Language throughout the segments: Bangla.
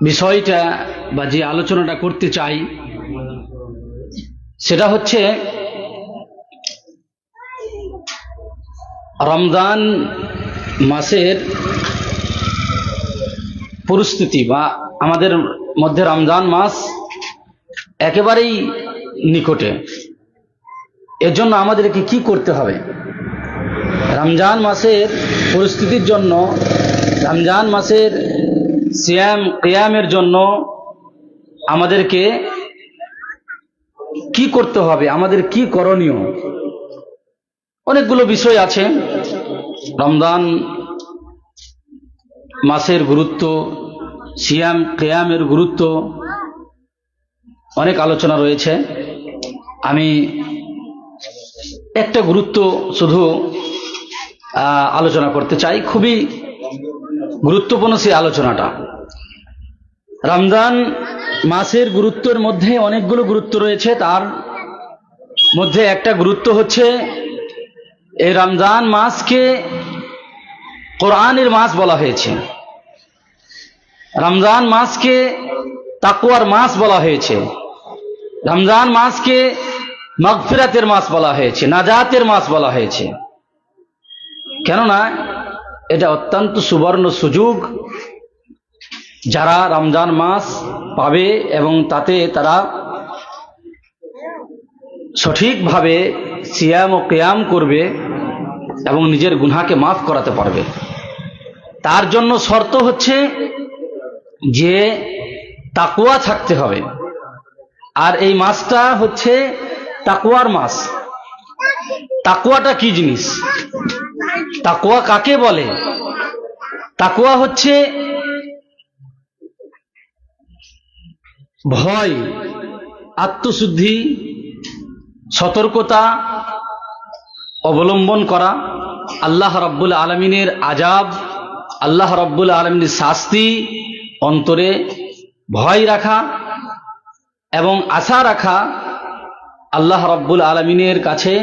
বিষয়টা বা যে আলোচনাটা করতে চাই সেটা হচ্ছে রমজান মাসের পরিস্থিতি বা আমাদের মধ্যে রমজান মাস একেবারেই নিকটে। এর জন্য আমাদেরকে কি করতে হবে? রমজান মাসের পরিস্থিতির জন্য, রমজান মাসের সিয়াম কিয়ামের জন্য আমাদেরকে কি করতে হবে, আমাদের কি করণীয়? অনেকগুলো বিষয় আছে। রমজান মাসের গুরুত্ব, সিয়াম কিয়ামের গুরুত্ব, অনেক আলোচনা রয়েছে। আমি একটা গুরুত্ব শুধু আলোচনা করতে চাই, খুবই গুরুত্বপূর্ণ সেই আলোচনাটা। রমজান মাসের গুরুত্বের মধ্যে অনেকগুলো গুরুত্ব রয়েছে। তার মধ্যে একটা গুরুত্ব হচ্ছে এই রমজান মাসকে কোরআনের মাস বলা হয়েছে, রমজান মাসকে তাকওয়ার মাস বলা হয়েছে, রমজান মাসকে মাগফিরাতের মাস বলা হয়েছে, নাজাতের মাস বলা হয়েছে। কেননা এটা অত্যন্ত সুবর্ণ সুযোগ। যারা রমজান মাস পাবে এবং তাতে তারা সঠিকভাবে সিয়াম ও কিয়াম করবে এবং নিজের গুনাহকে মাফ করাতে পারবে, তার জন্য শর্ত হচ্ছে যে তাকওয়া থাকতে হবে। আর এই মাসটা হচ্ছে তাকওয়ার মাস। তাকওয়াটা কি জিনিস? তাকওয়া কাকে বলে? তাকওয়া হচ্ছে ভয়, আত্মশুদ্ধি, সতর্কতা অবলম্বন করা, আল্লাহ রাব্বুল আলামিনের আযাব, আল্লাহ রাব্বুল আলামিনের শাস্তি অন্তরে ভয় রাখা এবং আশা রাখা আল্লাহ রাব্বুল আলামিনের কাছে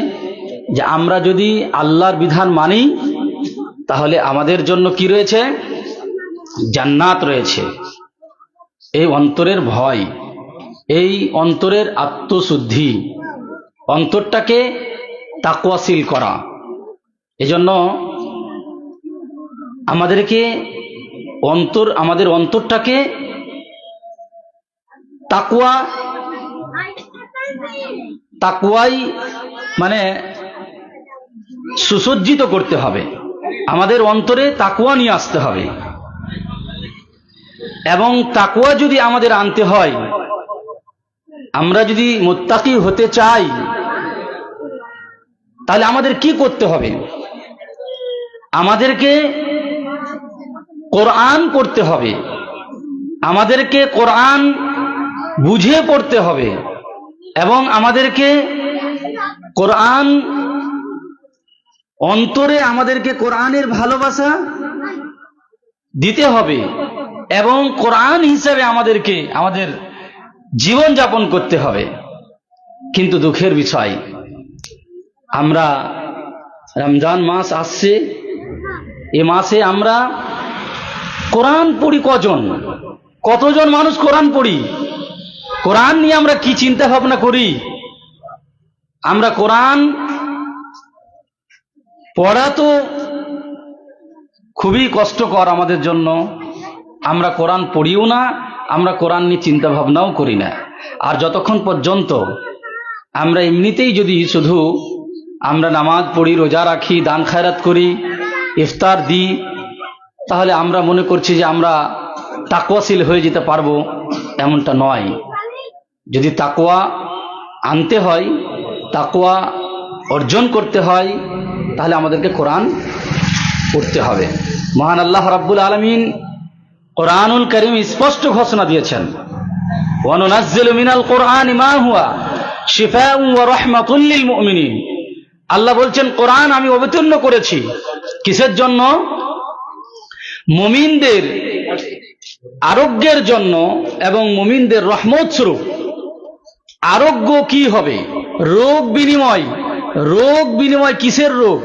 যে আমরা যদি আল্লাহর বিধান মানি তাহলে আমাদের জন্য কি রয়েছে? জান্নাত রয়েছে। এই অন্তরের ভয়, এই অন্তরের আত্মশুদ্ধি, অন্তরটাকে তাকওয়াশীল করা। এজন্য আমাদেরকে আমাদের অন্তরটাকে তাকওয়াই মানে সুসজ্জিত করতে হবে। আমাদের অন্তরে তাকওয়া নিয়ে আসতে হবে এবং তাকওয়া যদি আমাদের আনতে হয়, আমরা যদি মুত্তাকি হতে চাই, তাহলে আমাদের কি করতে হবে? আমাদেরকে কোরআন পড়তে হবে, আমাদেরকে কোরআন বুঝে পড়তে হবে এবং আমাদেরকে কোরআন অন্তরে আমাদেরকে কোরআনের ভালোবাসা দিতে হবে এবং কোরআন হিসেবে আমাদেরকে আমাদের জীবন যাপন করতে হবে। কিন্তু দুঃখের বিষয়, আমরা রমজান মাস আসছে, এ মাসে আমরা কোরআন পড়ি কতজন মানুষ কোরআন পড়ি? কোরআন নিয়ে আমরা কি চিন্তা ভাবনা করি? আমরা কোরআন পড়া তো খুবই কষ্টকর আমাদের জন্য। আমরা কোরআন পড়িও না, আমরা কোরআন নিয়ে চিন্তা ভাবনাও করি না। আর যতক্ষণ পর্যন্ত আমরা এমনিতেই যদি শুধু আমরা নামাজ পড়ি, রোজা রাখি, দান খায়রাত করি, ইফতার দিই, তাহলে আমরা মনে করছি যে আমরা তাকওয়াশীল হয়ে যেতে পারবো। এমনটা নয়। যদি তাকওয়া আনতে হয়, তাকওয়া অর্জন করতে হয়, তাহলে আমাদেরকে কোরআন পড়তে হবে। মহান আল্লাহ রাব্বুল আলামিন কোরআনুল কারীম স্পষ্ট ঘোষণা দিয়েছেন, ওয়া নুনাজ্জিলু মিনাল কোরআনি মা হুয়া শিফাউন ওয়া রাহমাতুল লিল মুমিনিন। আল্লাহ বলছেন কোরআন আমি অবতীর্ণ করেছি কিসের জন্য? মুমিনদের আরোগ্যের জন্য এবং মুমিনদের রহমত স্বরূপ। আরোগ্য কি হবে? রোগ বিনিময়। রোগ বিনিময় কিসের রোগ?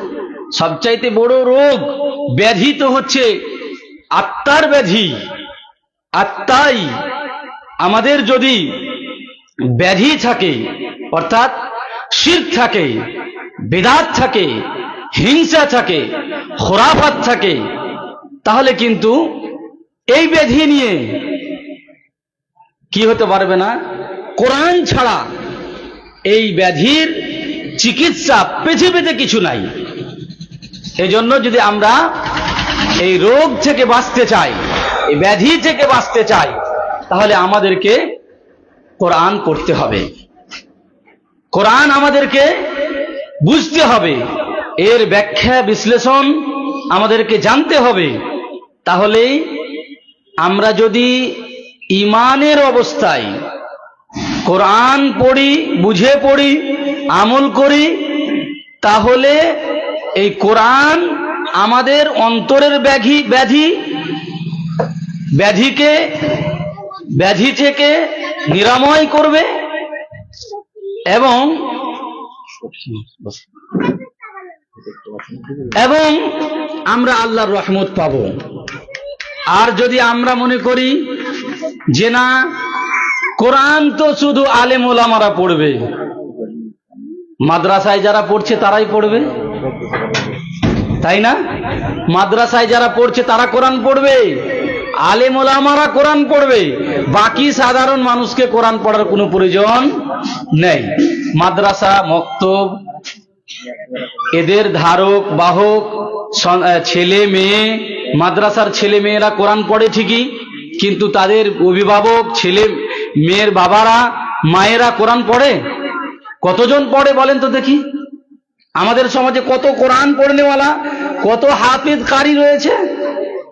সবচাইতে বড় রোগ ব্যাধি তো হচ্ছে আত্মার ব্যাধি। আর তাই আমাদের যদি ব্যাধি থাকে, অর্থাৎ শিরক থাকে, বিদআত থাকে, হিংসা থাকে, খুরাফাত থাকে, তাহলে কিন্তু এই ব্যাধি নিয়ে কি হতে পারবে না? কোরআন ছাড়া এই ব্যাধির চিকিৎসা পৃথিবীতে কিছু নাই। এজন্য যদি আমরা এই রোগ থেকে বাঁচতে চাই, এই ব্যাধি থেকে বাঁচতে চাই, তাহলে আমাদেরকে কোরআন পড়তে হবে, কোরআন আমাদেরকে বুঝতে হবে, এর ব্যাখ্যা বিশ্লেষণ আমাদেরকে জানতে হবে। তাহলেই আমরা যদি ঈমানের অবস্থায় কোরআন পড়ি, বুঝে পড়ি, আমল করি, তাহলে এই কোরআন আমাদের অন্তরের ব্যাধি থেকে নিরাময় করবে এবং আমরা আল্লাহর রহমত পাব। আর যদি আমরা মনে করি যে না, কোরআন তো শুধু আলেম ওলামারা পড়বে, মাদ্রাসায় যারা পড়ছে তারাই পড়বে, তাই না? মাদ্রাসায় যারা পড়ছে তারা কোরআন পড়বে, আলেম ওলামারা কোরআন পড়বে, বাকি সাধারণ মানুষকে কোরআন পড়ার কোনো প্রয়োজন নেই। মাদ্রাসা, মক্তব, এদের ধারক বাহক ছেলে মেয়ে, মাদ্রাসার ছেলে মেয়েরা কোরআন পড়ে ঠিকই, কিন্তু তাদের অভিভাবক, ছেলে মেয়ের বাবারা, মায়েরা কোরআন পড়ে? কতজন পড়ে বলেন তো দেখি? আমাদের সমাজে কত কোরআন পড়নেওয়ালা, কত হাফিজ কারি রয়েছে,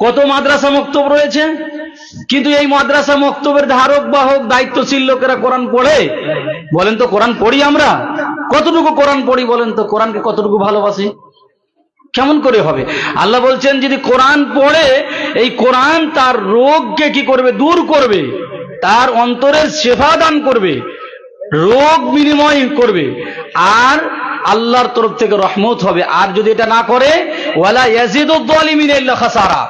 কত মাদ্রাসা মক্তব রয়েছে, কিন্তু এই মাদ্রাসা মক্তবের ধারক বাহক দায়িত্বশীল লোকেরা কোরআন পড়ে? বলেন তো, কোরআন পড়ি আমরা? কতটুকু কোরআন পড়ি বলেন তো? কোরআনকে কতটুকু ভালোবাসি? কেমন করে হবে? আল্লাহ বলছেন যদি কোরআন পড়ে, এই কোরআন তার রোগকে কি করবে? দূর করবে, তার অন্তরের শেফা দান করবে, রোগ বিনিময় করবে, আর আল্লাহর তরফ থেকে রহমত হবে। আর যদি এটা না করে, ওয়ালা ইয়াজিদুদ যালিমিনা ইল্লা খাসারা,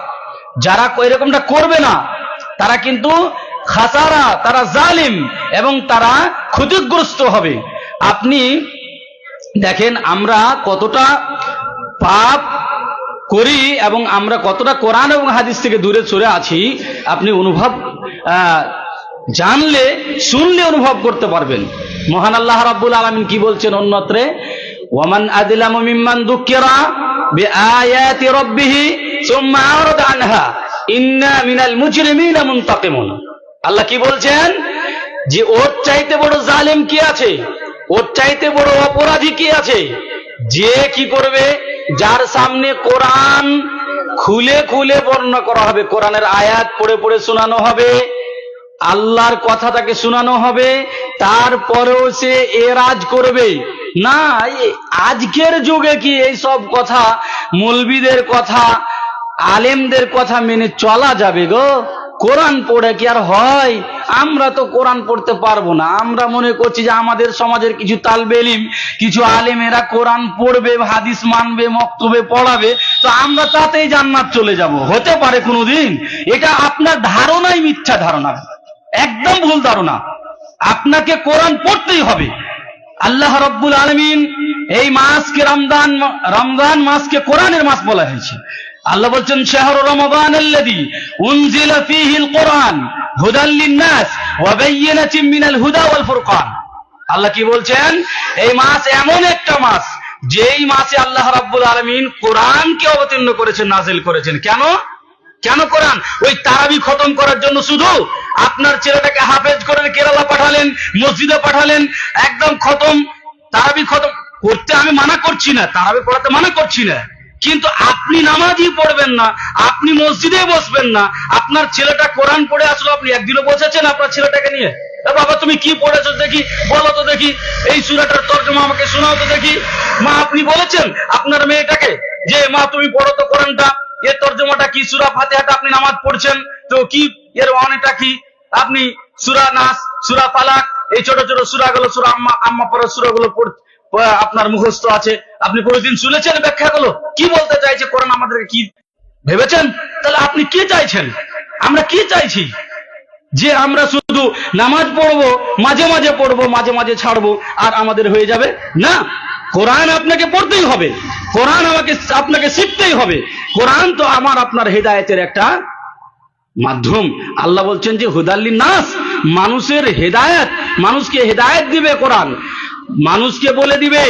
যারা এরকমটা করবে না তারা কিন্তু খাসারা, তারা জালিম এবং তারা ক্ষতিগ্রস্ত হবে। আপনি দেখেন আমরা কতটা পাপ করি এবং আমরা কতটা কোরআন এবং হাদিস থেকে দূরে সরে আছি, আপনি অনুভব জানলে, শুনলে অনুভব করতে পারবেন। মহান আল্লাহ রাব্বুল আলামিন কি বলছেন অন্যত্রে? ওয়ামান আযলামু মিম্মান যুকিরা বিআয়াতি রাব্বিহি সুম্মা আরাদা আনহা ইন্না মিনাল মুজরিমিনা মুনতাকিমুন। আল্লাহ কি বলছেন? যে ওর চাইতে বড় জালেম কি আছে, ওর চাইতে বড় অপরাধী কি আছে, যে কি করবে, যার সামনে কোরআন খুলে খুলে বর্ণনা করা হবে, কোরআনের আয়াত পড়ে পড়ে শোনানো হবে, আল্লাহর কথা তাকে শোনানো হবে, তারপরেও সে এরাজ করবে না। আজকের যুগে কি এই সব কথা, মৌলবীদের কথা, আলেমদের কথা মেনে চলা যাবে গো? কোরআন পড়ে কি আর হয়? আমরা তো কোরআন পড়তে পারবো না। আমরা মনে করছি যে আমাদের সমাজের কিছু তালবে ইলম, কিছু আলেমেরা কোরআন পড়বে, হাদিস মানবে, মক্তবে পড়াবে, তো আমরা তাতেই জান্নাত চলে যাব। হতে পারে কোনোদিন? এটা আপনার ধারণাই মিথ্যা ধারণা, একদম ভুল ধারণা। আপনাকে কোরআন পড়তেই হবে। আল্লাহ রাব্বুল আলামিন এই মাসকে রমজান মাসকে কোরআনের মাস বলা হয়েছে। আল্লাহ বলছেন শাহরু রমাদান আল্লাযী উনজিলা ফীহিল কোরআন হুদাল লিন-নাস ওয়া বায়্যিনাতিন মিনাল হুদা ওয়াল ফুরকান। আল্লাহ কি বলছেন? এই মাস এমন একটা মাস, যেই মাসে আল্লাহ রাব্বুল আলামিন কোরআনকে অবতীর্ণ করেছেন, নাজিল করেছেন। কেন কোরআন? ওই তারাবি খতম করার জন্য শুধু? আপনার ছেলেটাকে হাফেজ করে কেরালা পাঠালেন, মসজিদে পাঠালেন, একদম খতম, তারাবি খতম করতে আমি মানা করছি না, তারাবি পড়াতে মানা করছি না, কিন্তু আপনি নামাজই পড়বেন না, আপনি মসজিদে বসবেন না, আপনার ছেলেটা কোরআন পড়ে আসলো, আপনি একদিনও বসেছেন আপনার ছেলেটাকে নিয়ে? বাবা তুমি কি পড়েছো দেখি, বলো তো দেখি, এই সূরাটার তরজমা আমাকে শোনাও তো দেখি। মা আপনি বলেছেন আপনার মেয়েটাকে যে মা তুমি পড়ো তো কোরআনটা, এর তরজমাটা কি? সূরা ফাতিহাটা আপনি নামাজ পড়ছেন তো কি, এর অনেকটা কি? আপনি সূরা নাস, সূরা ফালাক, এই ছোট ছোট সূরাগুলো, সূরা আম্মা পড়ার সূরাগুলো আপনার মুখস্থ আছে, আপনি কোনোদিন শুনেছেন ব্যাখ্যাগুলো? কি বলতে চাইছে কোরআন আমাদেরকে, কি ভেবেছেন? তাহলে আপনি কি চাইছেন? আমরা কি চাইছি? যে আমরা শুধু নামাজ পড়বো, মাঝে মাঝে পড়বো, মাঝে মাঝে ছাড়বো, আর আমাদের হয়ে যাবে না। কোরআন আপনাকে পড়তেই হবে, কোরআন আপনাকে শিখতেই হবে। কোরআন তো আমার আপনার হেদায়েতের একটা মাধ্যম। আল্লাহ বলছেন যে হুদাল্লিন নাস, মানুষের হেদায়েত, মানুষকে হেদায়েত দিবে কোরআন, মানুষকে বলে দিবে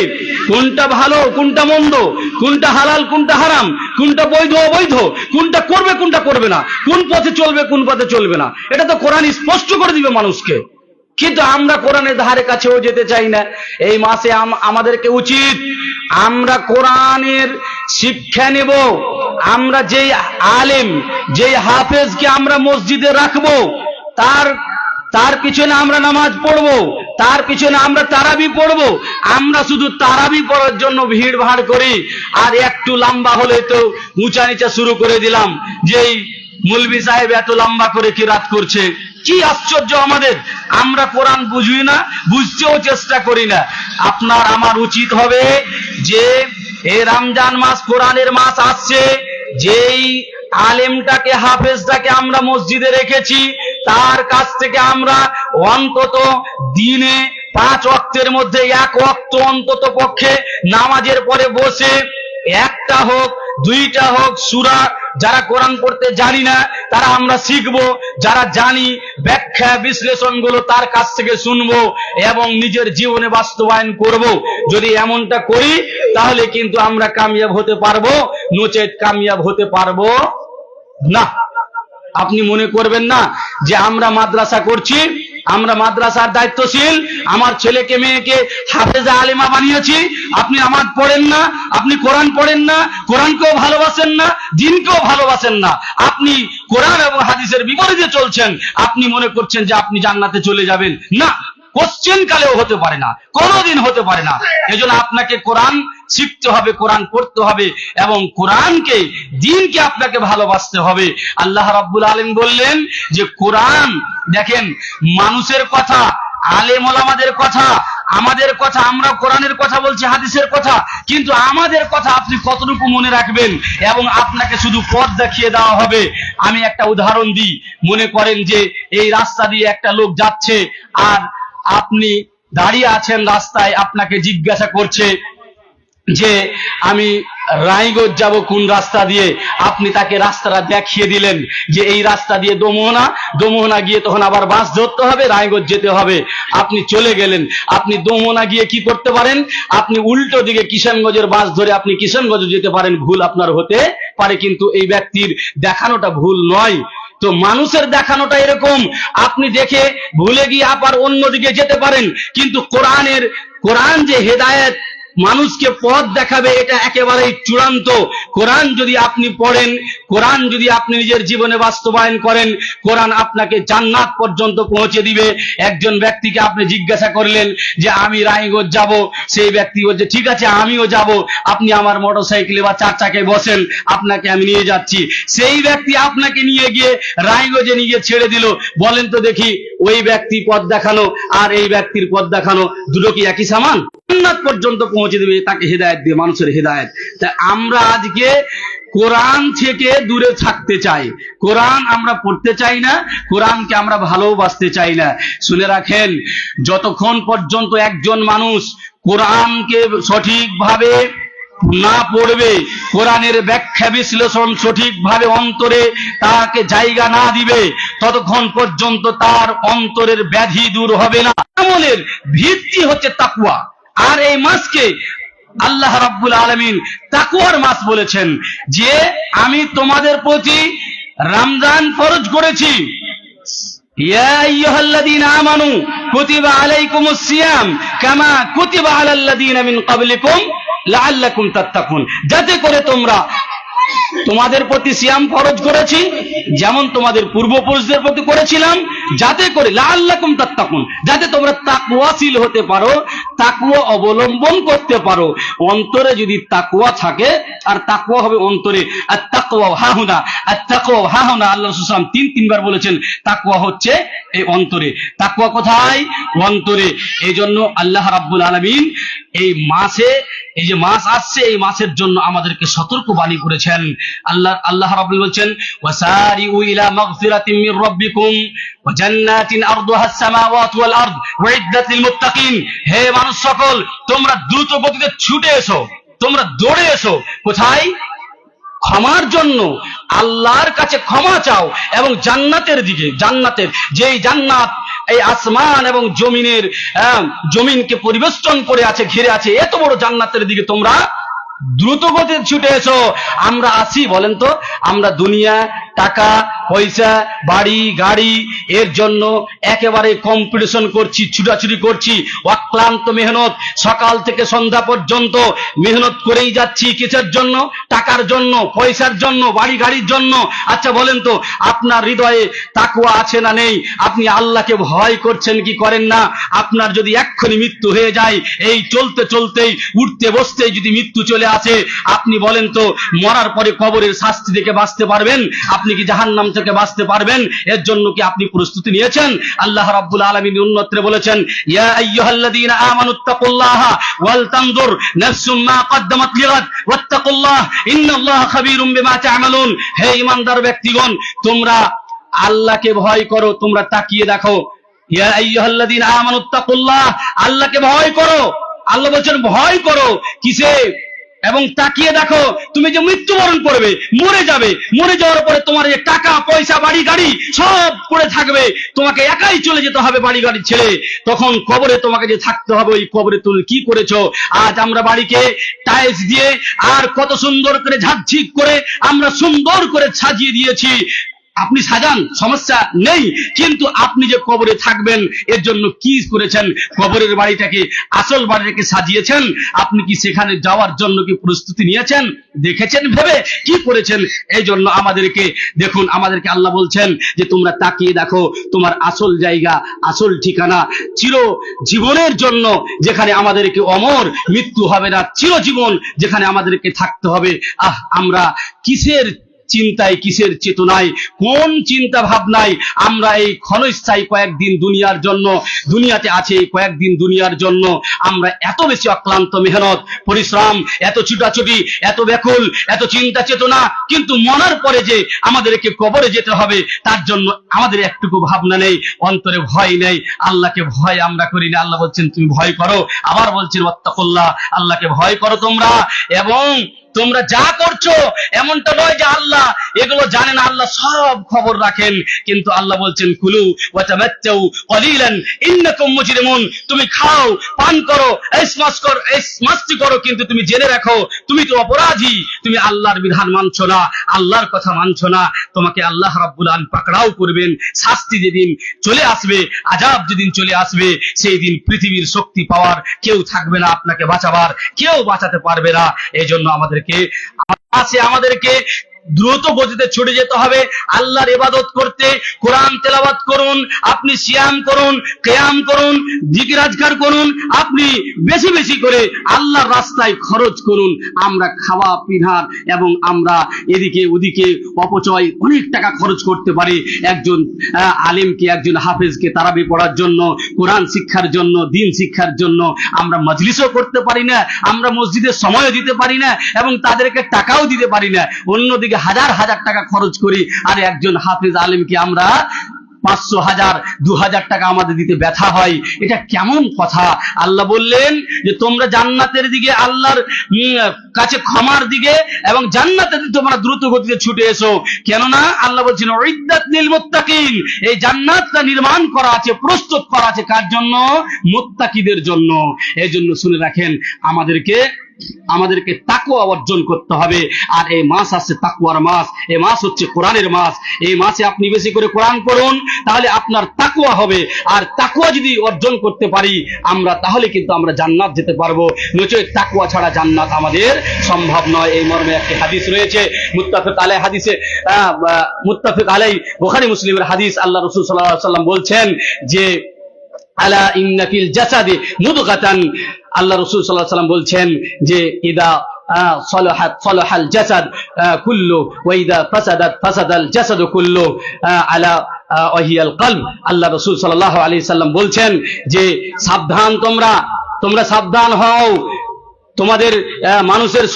কোনটা ভালো কোনটা মন্দ, কোনটা হালাল কোনটা হারাম, কোনটা বৈধ অবৈধ, কোনটা করবে কোনটা করবে না, কোন পথে চলবে কোন পথে চলবে না, এটা তো কোরআন স্পষ্ট করে দিবে মানুষকে। কিন্তু আমরা কোরআনের ধারে কাছেও যেতে চাই না। এই মাসে আমাদেরকে উচিত আমরা কোরআনের শিক্ষা নেব। আমরা যেই আলেম, যেই হাফেজকে আমরা মসজিদে রাখবো, তার পিছনে আমরা নামাজ পড়বো, তার পিছনে আমরা তারাবি পড়বো। আমরা শুধু তারাবি পড়ার জন্য ভিড় ভাড় করি, আর একটু লম্বা হলে তো উঁচা নিচা শুরু করে দিলাম, যেই মুলবি সাহেব এত লম্বা করে কি রাত করছে। কি আশ্চর্য আমাদের! আমরা কোরআন বুঝি না, বুঝতেও চেষ্টা করি না। আপনার আমার উচিত হবে যে এই রমজান মাস কোরআনের মাস আসছে, যেই আলেমটাকে হাফেজটাকে আমরা মসজিদে রেখেছি, তার কাছ থেকে আমরা অন্তত দিনে 5 ওয়াক্তের মধ্যে 1 ওয়াক্ত অন্তত পক্ষে নামাজের পরে বসে একটা হোক 2টা হোক সূরা, যারা কোরআন পড়তে জানি না তারা আমরা শিখবো, যারা জানি ব্যাখ্যা বিশ্লেষণগুলো তার কাছ থেকে শুনবো এবং নিজের জীবনে বাস্তবায়ন করব। যদি এমনটা করি তাহলে কিন্তু আমরা কামিয়াব হতে পারবো, নচেত কামিয়াব হতে পারবো না। আপনি মনে করবেন না যে আমরা মাদ্রাসা করছি, আমরা মাদ্রাসার দায়িত্বশীল, আমার ছেলেকে মেয়েকে হাফেজা আলেমা বানিয়েছি। আপনি নামাজ পড়েন না, আপনি কোরআন পড়েন না, কোরআনকেও ভালোবাসেন না, দ্বীনকেও ভালোবাসেন না, আপনি কোরআন এবং হাদিসের বিপরীতে চলছেন, আপনি মনে করছেন যে আপনি জান্নাতে চলে যাবেন। না, কোশ্চেন কালেও হতে পারে না, কোনোদিন হতে পারে না। এজন্য আপনাকে কোরআন শিখতে হবে, কোরআন পড়তে হবে এবং কোরআনকে, দ্বীনকে আপনাকে ভালোবাসতে হবে। আল্লাহ রাব্বুল আলামিন বললেন যে কোরআন, দেখেন মানুষের কথা, আলেম ওলামাদের কথা, আমাদের কথা, আমরা কোরআনের কথা বলছি, হাদিসের কথা, কিন্তু আমাদের কথা আপনি কতটুকু মনে রাখবেন এবং আপনাকে শুধু পথ দেখিয়ে দেওয়া হবে। আমি একটা উদাহরণ দিই। মনে করেন যে এই রাস্তা দিয়ে একটা লোক যাচ্ছে, আর আপনি দাঁড়িয়ে আছেন রাস্তায়, আপনাকে জিজ্ঞাসা করছে যে আমি রায়গঞ্জ যাব কোন রাস্তা দিয়ে। আপনি তাকে রাস্তাটা দেখিয়ে দিলেন যে এই রাস্তা দিয়ে দমোহনা গিয়ে তখন আবার বাস ধরতে হবে, রায়গঞ্জ যেতে হবে। আপনি চলে গেলেন। আপনি দমোহনা গিয়ে কি করতে পারেন, আপনি উল্টো দিকে কিষানগঞ্জের বাস ধরে আপনি কিষানগঞ্জ যেতে পারেন। ভুল আপনার হতে পারে, কিন্তু এই ব্যক্তির দেখানোটা ভুল নয়। তো মানুষের দেখানোটা এরকম, আপনি দেখে ভুলে গিয়ে আবার অন্যদিকে যেতে পারেন, কিন্তু কোরআন যে হেদায়েত মানুষকে পথ দেখাবে, এটা একেবারেই চূড়ান্ত। কোরআন যদি আপনি পড়েন, কোরআন যদি আপনি নিজের জীবনে বাস্তবায়ন করেন, কোরআন আপনাকে জান্নাত পর্যন্ত পৌঁছে দিবে। একজন ব্যক্তিকে আপনি জিজ্ঞাসা করলেন যে আমি রায়গঞ্জ যাব, সেই ব্যক্তি বলছে ঠিক আছে আমিও যাব, আপনি আমার মোটরসাইকেলে বা 4 চাকায় বসেন, আপনাকে আমি নিয়ে যাচ্ছি। সেই ব্যক্তি আপনাকে নিয়ে গিয়ে রায়গঞ্জে নিয়ে ছেড়ে দিল। বলেন তো দেখি, ওই ব্যক্তি পথ দেখানো আর এই ব্যক্তির পথ দেখানো দুটো কি একই সমান? জান্নাত পর্যন্ত পৌঁছে দেবে, তাকে হেদায়েত দিয়ে, মানুষের হেদায়েত। তাই আমরা আজকে কোরআন থেকে দূরে থাকতে চাই, কোরআন আমরা পড়তে চাই না, কোরআনকে আমরা ভালোবাসতে চাই না। শুনে রাখেন, যতক্ষণ পর্যন্ত একজন মানুষ কোরআনকে সঠিকভাবে না পড়বে, কোরআনের ব্যাখ্যা বিশ্লেষণ সঠিকভাবে অন্তরে তাকে জায়গা না দিবে, ততক্ষণ পর্যন্ত তার অন্তরের ব্যাধি দূর হবে না। আমলের ভিত্তি হচ্ছে তাকওয়া। আর এই মাসকে আল্লাহ রাব্বুল আলামিন তাকওয়ার মাস বলেছেন, যে আমি তোমাদের প্রতি রমজান ফরজ করেছি। ইয়া আইয়ুহাল্লাযীনা আমানু কুতিবা আলাইকুমুস সিয়াম কামা কুতিবা আলাল্লাযীনা মিন ক্বাবলিকুম লাআল্লাকুম তাত্তাকুন, যাতে করে তোমাদের প্রতি সিয়াম ফরজ করেছি, যেমন তোমাদের পূর্বপুরুষদের প্রতি করেছিলাম, যাতে করে লাআল্লাকুম তাত্তাকুন, যাতে তোমরা তাকওয়াশীল হতে পারো, তাকওয়া অবলম্বন করতে পারো। অন্তরে যদি তাকওয়া থাকে, আর তাকওয়া হবে অন্তরে। আর তাকওয়া হাহুনা, আর তাকওয়া হাহুনা, আল্লাহ রাসূল সাল্লাল্লাহু আলাইহি ওয়াসাল্লাম 3 বার বলেছেন তাকওয়া হচ্ছে এই অন্তরে। তাকওয়া কোথায়? অন্তরে। এই জন্য আল্লাহ রাব্বুল আলামিন এই মাসে এই যে মাস আসছে, এই মাসের জন্য আমাদেরকে সতর্কবাণী করেছেন। আল্লাহ রাব্বুল বলছেন, ওয়াসারিউ ইলা মাগফিরাতিম মির রাব্বিকুম ওয়া জান্নাতিন আরদুহাস সামাওয়াতু ওয়াল আরদ উইদ্দাত লিল মুত্তাকিন। হে মানুষ সকল, তোমরা দ্রুত গতিতে ছুটে এসো, তোমরা দৌড়ে এসো। কোথায়? ক্ষমার জন্য। আল্লাহর কাছে ক্ষমা চাও এবং জান্নাতের দিকে। জান্নাতের যেই জান্নাত এই আসমান এবং জমিনকে পরিবেষ্টন করে আছে, ঘিরে আছে, এত বড় জান্নাতের দিকে তোমরা দ্রুত গতিতে ছুটে এসো। আমরা আসি বলেন তো, আমরা দুনিয়া, টাকা পয়সা, বাড়ি গাড়ি এর জন্য একেবারে কম্পিটিশন করছি, ছুটাছুটি করছি, অক্লান্ত মেহনত, সকাল থেকে সন্ধ্যা পর্যন্ত মেহনত করেই যাচ্ছি। কিসের জন্য? টাকার জন্য, পয়সার জন্য, বাড়ি গাড়ির জন্য। আচ্ছা বলেন তো, আপনার হৃদয়ে তাকওয়া আছে না নেই? আপনি আল্লাহকে ভয় করছেন কি করেন না? আপনার যদি এক্ষুনি মৃত্যু হয়ে যায়, এই চলতে চলতেই উঠতে বসতেই যদি মৃত্যু চলে আসে, আপনি বলেন তো মরার পরে কবরের শাস্তি থেকে বাঁচতে পারবেন? আপনি কি জাহান্নাম থেকে বাঁচতে পারবেন? এর জন্য কি আপনি প্রস্তুতি নিয়েছেন? আল্লাহ রাব্বুল আলামিন উন্নতরে বলেছেন, ইয়া আইয়ুহাল্লাযীনা আমানুত্তাকুল্লাহা ওয়াল তানজুর নাফসুম মা কদ্দামাত লিগাদ ওয়াত্তাকুল্লাহ ইন্নাল্লাহা খাবীরুম বিমা তা'মালুন। হে ঈমানদার ব্যক্তিগণ, তোমরা আল্লাহকে ভয় করো, তোমরা তাকিয়ে দেখো। ইয়া আইয়ুহাল্লাযীনা আমানুত্তাকুল্লাহ, আল্লাহকে ভয় করো। আল্লাহ বলেন ভয় করো কিসে? এবং তাকিয়ে দেখো, তুমি যে মৃত্যুবরণ করবে, মরে যাবে, মরে যাওয়ার পরে তোমার যে টাকা পয়সা বাড়ি গাড়ি সব পড়ে থাকবে, তোমাকে একাই চলে যেতে হবে বাড়ি গাড়ি ছেড়ে। তখন কবরে তোমাকে যে থাকতে হবে, ওই কবরে তুমি কি করেছো? আজ আমরা বাড়িকে টাইলস দিয়ে আর কত সুন্দর করে ঝাঁকঝিক করে আমরা সুন্দর করে সাজিয়ে দিয়েছি। আপনি সাজান, সমস্যা নেই, কিন্তু আপনি যে কবরে থাকবেন এর জন্য কি করেছেন? কবরের বাড়িটাকে, আসল বাড়িটাকে সাজিয়েছেন। আপনি কি সেখানে যাওয়ার জন্য কি প্রস্তুতি নিয়েছেন? দেখেছেন ভেবে কি করেছেন? এই জন্য আমাদেরকে দেখুন, আমাদেরকে আল্লাহ বলছেন যে তোমরা তাকিয়ে দেখো তোমার আসল জায়গা, আসল ঠিকানা চির জীবনের জন্য, যেখানে আমাদেরকে অমর মৃত্যু হবে না, চিরজীবন যেখানে আমাদেরকে থাকতে হবে। আমরা কিসের চিন্তায়, কিসের চেতনায়, কোন চিন্তা ভাবনায় আমরা এই ক্ষণস্থায়ী কয়েকদিন দুনিয়ার জন্য দুনিয়াতে আছে, এই কয়েকদিন দুনিয়ার জন্য আমরা এত বেশি অক্লান্ত মেহনত পরিশ্রম, এত ছুটাছুটি, এত ব্যাকুল, এত চিন্তা চেতনা, কিন্তু মরার পরে যে আমাদেরকে কবরে যেতে হবে তার জন্য আমাদের একটুকু ভাবনা নেই, অন্তরে ভয় নেই। আল্লাহকে ভয় আমরা করি না। আল্লাহ বলছেন তুমি ভয় করো। আবার বলছেন ওয়াত্তাকুল্লাহ, আল্লাহকে ভয় করো তোমরা। এবং তোমরা যা করছো এমনটা নয় যে আল্লাহ এগুলো জানেন, আল্লাহ সব খবর রাখেন। কিন্তু আল্লাহ বলছেন কুলু ওয়া তামাত্তাউ কলিলান ইন্নাকুম মুজরিমুন, তুমি খাও, পান করো, মাস্তি করো, কিন্তু তুমি জেনে রাখো তুমি তো অপরাধী। তুমি আল্লাহর বিধান মানছো না, আল্লাহর কথা মানছো না, তোমাকে আল্লাহ রাব্বুল আলামিন পাকড়াও করবেন। শাস্তি যেদিন চলে আসবে, আযাব যেদিন চলে আসবে, সেই দিন পৃথিবীর শক্তি পাওয়ার কেউ থাকবে না, আপনাকে বাঁচাবার কেউ বাঁচাতে পারবে না। এই জন্য আমাদেরকে দ্রুত গতিতে ছুটে যেতে হবে আল্লাহর ইবাদত করতে। কোরআন তেলাওয়াত করুন, আপনি সিয়াম করুন, কিয়াম করুন, জিকির আজকার করুন, আপনি বেশি বেশি করে আল্লাহর রাস্তায় খরচ করুন। আমরা খাওয়া পিনার এবং আমরা এদিকে ওদিকে অপচয় অনেক টাকা খরচ করতে পারি। একজন আলেমকে, একজন হাফেজকে তারাবি পড়ার জন্য, কোরআন শিক্ষার জন্য, দ্বীন শিক্ষার জন্য আমরা মজলিসও করতে পারি না, আমরা মসজিদে সময়ও দিতে পারি না এবং তাদেরকে টাকাও দিতে পারি না। অন্যদিকে হাজার হাজার টাকা খরচ করি, আর একজন হাফেজ আলেমকে আমরা 500, 1000, 2000 টাকা আমাদের দিতে ব্যথা হয়। এটা কেমন কথা? আল্লাহ বললেন যে তোমরা জান্নাতের দিকে, আল্লাহর কাছে ক্ষমার দিকে এবং জান্নাতের দিকে তোমরা দ্রুত গতিতে ছুটে এসো। কেননা আল্লাহ বলছেন উইদ্দাত লিল মুত্তাকিন, এই জান্নাতটা নির্মাণ করা আছে, প্রস্তুত করা আছে কার জন্য? মুত্তাকিদের জন্য। এই জন্য শুনে রাখেন, আমাদেরকে তাকওয়া অর্জন করতে হবে। আর এই মাস আছে তাকওয়ার মাস, এই মাস হচ্ছে কোরআনের মাস। এই মাসে আপনি বেশি করে কোরআন পড়ুন, তাহলে আপনার তাকওয়া হবে। আর তাকওয়া যদি অর্জন করতে পারি আমরা, তাহলে কিন্তু আমরা জান্নাত যেতে পারবো। নচেত তাকওয়া ছাড়া জান্নাত আমাদের সম্ভব নয়। এই মর্মে একটি হাদিস রয়েছে, মুত্তাফিক আলাইহি হাদিসে, মুত্তাফিক আলাইহি বুখারী মুসলিমের হাদিস। আল্লাহ রাসূল সাল্লাল্লাহু আলাইহি ওয়াসাল্লাম বলছেন যে আলা ইন্না ফিল জাসাদি মুদগাতান, আল্লাহ রাসূল সাল্লাল্লাহু আলাইহি ওয়াসাল্লাম বলছেন যে ইদা সালাহাল জাসাদ কুল্লু ওয়া ইদা ফাসাদাল জাসাদু কুল্লু আলা ওয়াহিয়াল কলব। আল্লাহ রাসূল সাল্লাল্লাহু আলাইহি ওয়াসাল্লাম বলছেন যে সাবধান, তোমরা সাবধান হও, তোমাদের মানুষের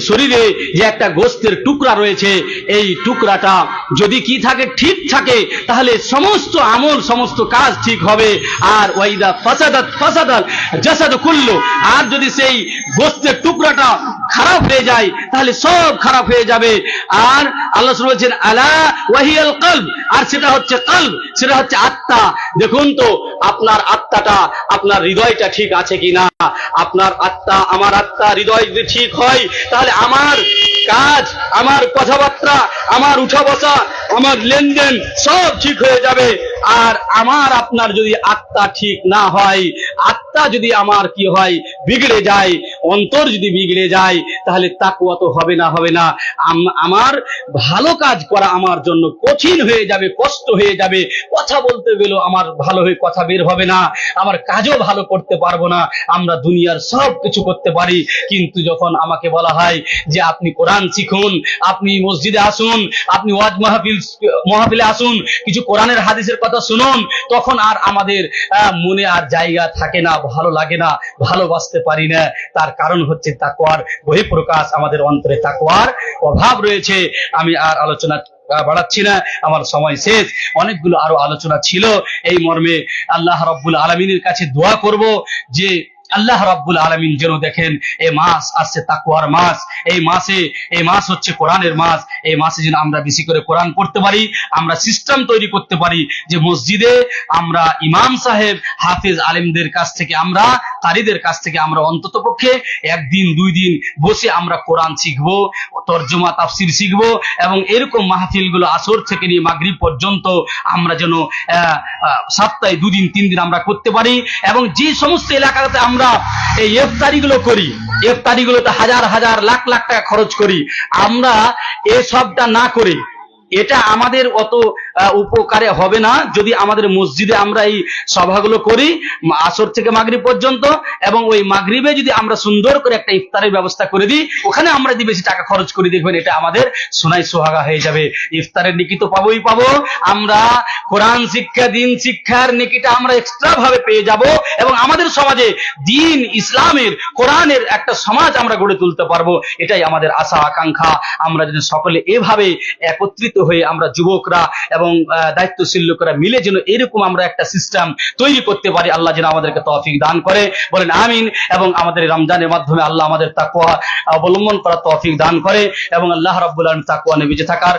শরীরে যে একটা গোস্তের টুকরা রয়েছে, এই টুকরাটা যদি কি থাকে, ঠিক থাকে, তাহলে সমস্ত আমল, সমস্ত কাজ ঠিক হবে। আর ওয়াইদা ফাসাদাত জাসাদু কুল্লু, আর যদি সেই গোস্তের টুকরাটা খারাপ হয়ে যায় তাহলে সব খারাপ হয়ে যাবে। আর আল্লাহ সুবহানাহু বলছেন আলা ওয়াহিয়াল কলব, আর সেটা হচ্ছে কলব, সেটা হচ্ছে আত্মা। দেখুন তো আপনার আত্মাটা, আপনার হৃদয়টা ঠিক আছে কিনা। আপনার আত্মা, আমার আত্মা, হৃদয় যদি ঠিক হয় তাহলে আমার কাজ, আমার কথাবার্তা, আমার উঠা বসা, আমার লেনদেন সব ঠিক হয়ে যাবে। আর আমার আপনার যদি আত্মা ঠিক না হয়, আত্মা যদি আমার কি হয়, বিগড়ে যায়, অন্তর যদি বিগড়ে যায়, তাহলে তাকওয়া তো হবে না। আমার ভালো কাজ করা আমার জন্য কঠিন হয়ে যাবে, কষ্ট হয়ে যাবে। কথা বলতে গেলেও আমার ভালো হয়ে কথা বের হবে না, আমার কাজও ভালো করতে পারবো না। আমরা দুনিয়ার সব কিছু করতে পারি, কিন্তু যখন আমাকে বলা হয় যে আপনি কোরআন শিখুন, আপনি মসজিদে আসুন, আপনি ওয়াজ মাহফিলে আসুন, কিছু কোরআনের হাদিসের কথা শুনুন, তখন আর আমাদের মনে আর জায়গা থাকে না, ভালো লাগে না, ভালোবাসতে পারি না। তার কারণ হচ্ছে তাকওয়ার বহিঃপ্রকাশ, আমাদের অন্তরে তাকওয়ার অভাব রয়েছে। আমি আর আলোচনা বাড়াচ্ছি না, আমার সময় শেষ। অনেকগুলো আরো আলোচনা ছিল এই মর্মে। আল্লাহ রাব্বুল আলামিনের কাছে দোয়া করব যে আল্লাহ রাব্বুল আলামিন যেন দেখেন এই মাস আসছে তাকওয়ার মাস, এই মাস হচ্ছে কোরআনের মাস। এই মাসে যেন আমরা বেশি করে কোরআন পড়তে পারি, আমরা সিস্টেম তৈরি করতে পারি যে মসজিদে আমরা ইমাম সাহেব, হাফেজ আলেমদের কাছ থেকে, আমরা কারীদের কাছ থেকে আমরা অন্ততপক্ষে একদিন 2 দিন বসে আমরা কোরআন শিখবো, তরজমা তাফসির শিখবো, এবং এরকম মাহফিলগুলো আসর থেকে নিয়ে মাগরিব পর্যন্ত আমরা যেন সপ্তাহে 2 দিন 3 দিন আমরা করতে পারি। এবং যে সমস্ত এলাকাতে আমরা এই ইফতারিগুলো করি, ইফতারিগুলোতে হাজার হাজার লাখ লাখ টাকা খরচ করি, আমরা এসবটা না করে, এটা আমাদের অত উপকারে হবে না যদি আমাদের মসজিদে আমরা এই সভাগুলো করি আসর থেকে মাগরিব পর্যন্ত, এবং ওই মাগরিবে যদি আমরা সুন্দর করে একটা ইফতারের ব্যবস্থা করে দিই, ওখানে আমরা যদি বেশি টাকা খরচ করি, দেখবেন এটা আমাদের সোনায় সোহাগা হয়ে যাবে। ইফতারের নেকি তো পাবোই পাবো, আমরা কোরআন শিক্ষা, দিন শিক্ষার নেকিটা আমরা এক্সট্রা ভাবে পেয়ে যাব, এবং আমাদের সমাজে দিন, ইসলামের, কোরআনের একটা সমাজ আমরা গড়ে তুলতে পারবো। এটাই আমাদের আশা আকাঙ্ক্ষা। আমরা যদি সকলে এভাবে একত্রিত হয়ে, আমরা যুবকরা এবং দায়িত্বশীল লোকেরা মিলে যেন এরকম আমরা একটা সিস্টেম তৈরি করতে পারি, আল্লাহ যেন আমাদেরকে তৌফিক দান করে, বলেন আমিন। এবং আমাদের রমজানের মাধ্যমে আল্লাহ আমাদের তাকওয়া অবলম্বন করার তৌফিক দান করে, এবং আল্লাহ রাব্বুল আলামিন তাকওয়া নিয়ে বেঁচে থাকার